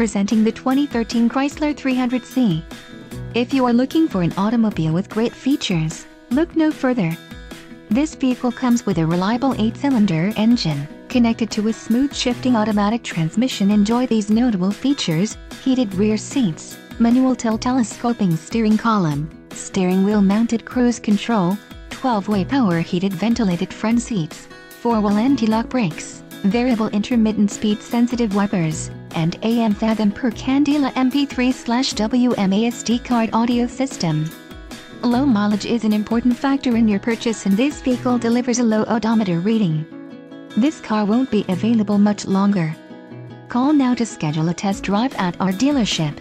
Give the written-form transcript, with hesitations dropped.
Presenting the 2013 Chrysler 300C. If you are looking for an automobile with great features, look no further. This vehicle comes with a reliable 8-cylinder engine, connected to a smooth shifting automatic transmission. Enjoy these notable features: heated rear seats, manual tilt telescoping steering column, steering wheel mounted cruise control, 12-way power heated ventilated front seats, 4-wheel anti-lock brakes, variable intermittent speed sensitive wipers, and AM/FM per Candela MP3/WMA SD card audio system. Low mileage is an important factor in your purchase, and this vehicle delivers a low odometer reading. This car won't be available much longer. Call now to schedule a test drive at our dealership.